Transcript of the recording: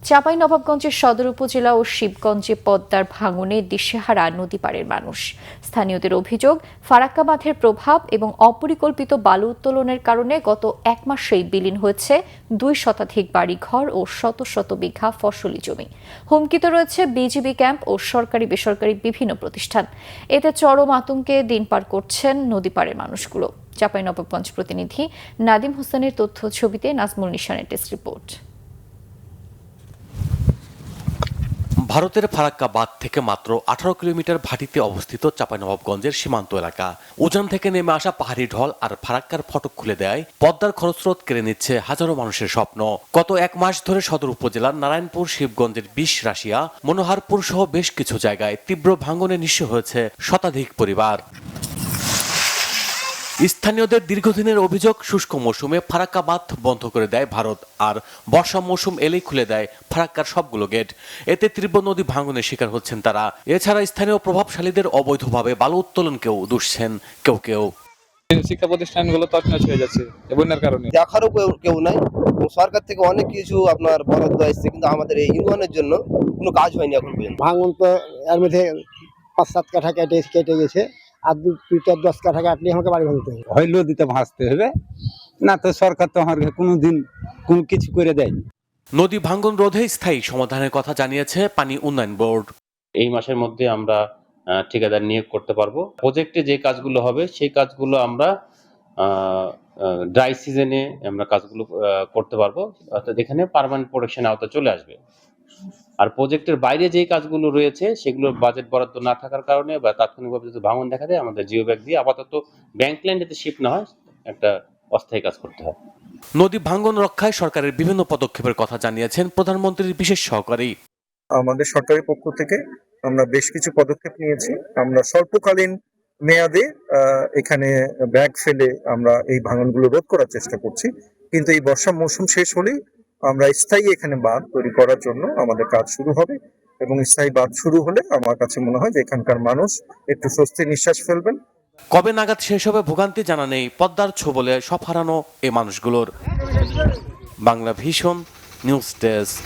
চাঁপাইনবাবগঞ্জের সদর উপজেলা ও শিবগঞ্জে পদ্মার ভাঙনে দিশেহারা নদী পাড়ের মানুষ। স্থানীয়দের অভিযোগ, ফারাক্কা বাঁধের প্রভাব এবং অপরিকল্পিত বালু উত্তোলনের কারণে গত এক মাসেই বিলীন হয়েছে 2 শতাধিক বাড়িঘর ও শত শত বিঘা ফসলি জমি। হুমকিতে রয়েছে বিজিবি ক্যাম্প ও সরকারি বেসরকারি বিভিন্ন প্রতিষ্ঠান। এতে চরম আতঙ্কে দিন পার করছেন নদী পাড়ের মানুষগুলো। চাঁপাইনবাবগঞ্জ প্রতিনিধি নাদিম হোসেনের তথ্য ছবিতে নাজমুল নিশানের টেস্ট রিপোর্ট। ভারতের ফারাক্কা বাঁধ থেকে মাত্র 18 কিলোমিটার ভাটিতে অবস্থিত চাঁপাইনবাবগঞ্জের সীমান্ত এলাকা। উজান থেকে নেমে আসা পাহাড়ি ঢল আর ফারাক্কার ফটক খুলে দেয় পদ্মার খরস্রোত কেড়ে নিচ্ছে হাজারো মানুষের স্বপ্ন। গত এক মাস ধরে সদর উপজেলার নারায়ণপুর, শিবগঞ্জের 20 রাশিয়া, মনোহারপুর সহ বেশ কিছু জায়গায় তীব্র ভাঙনে নিঃস্ব হয়েছে শতাধিক পরিবার। স্থানীয়দের দীর্ঘদিনের অভিযোগ, শুষ্ক মৌসুমে ফারাক্কা বাঁধ বন্ধ করে দেয় ভারত, আর বর্ষা মৌসুম এলেই খুলে দেয় ফারাক্কার সবগুলো গেট। এতে তীব্র নদী ভাঙনের শিকার হচ্ছেন তারা। এছাড়া স্থানীয় প্রভাবশালীদের অবৈধভাবে বালু উত্তোলনকেও দুষছেন কেউ কেউ। শিক্ষা প্রতিষ্ঠানগুলো তছনছ হয়ে যাচ্ছে বন্যার কারণে। দেখারও কেউ নাই। সরকার থেকে অনেক কিছু আপনার বরাদ্দ আসছে, কিন্তু আমাদের এই ইউনিয়নের জন্য কোনো কাজ হয়নি এখন পর্যন্ত। ভাঙন তো এর মধ্যে 5-7 কাঠা কেটে গেছে, আর 2-10 কাঠা কাটলে আমাকে বাড়ি ভাঙতে হবে। হয় নদীতে ভাসতে হবে, না তো সরকার তো আমাকে কোনোদিন কোনো কিছু করে দেয়নি। নদী ভাঙন রোধে স্থায়ী সমাধানের কথা জানিয়েছে পানি উন্নয়ন বোর্ড। এই মাসের মধ্যে আমরা ঠিকাদার নিয়োগ করতে পারবো। প্রজেক্টে যে কাজগুলো হবে সেই কাজগুলো আমরা ড্রাই সিজনে আমরা কাজগুলো করতে পারবো, অর্থাৎ এখানে পার্মানেন্ট প্রোটেকশন আওতা চলে আসবে। আর প্রজেক্টের বাইরে যে কাজগুলো রয়েছে সেগুলোর বাজেট বরাদ্দ না থাকার কারণে বা তাৎক্ষণিকভাবে যদি ভাঙন দেখা দেয়, আমাদের জিও ব্যাগ দিয়ে আপাতত ব্যাংক লাইন যাতে শিফট না হয়, একটা অস্থায়ী কাজ করতে হয়। নদী ভাঙন রক্ষায় সরকারের বিভিন্ন পদক্ষেপের কথা জানিয়েছেন প্রধানমন্ত্রীর বিশেষ সহকারী। আমাদের সরকারের পক্ষ থেকে আমরা বেশ কিছু পদক্ষেপ নিয়েছি। আমরা স্বল্পকালীন মেয়াদে এখানে ব্যাগ ফেলে আমরা এই ভাঙনগুলো রোধ করার চেষ্টা করছি, কিন্তু এই বর্ষা মৌসুম শেষ হলেই আমরা স্থায়ী এখানে বাঁধ তৈরি করার জন্য আমাদের কাজ শুরু হবে, এবং স্থায়ী বাঁধ শুরু হলে আমার কাছে মনে হয় যে এখানকার মানুষ একটু স্বস্তির নিঃশ্বাস ফেলবেন। কবে নাগাদ শেষ হবে ভোগান্তি জানা নেই পদ্মার ছোবলে সব হারানো এই মানুষগুলোর। Bangla vision news desk.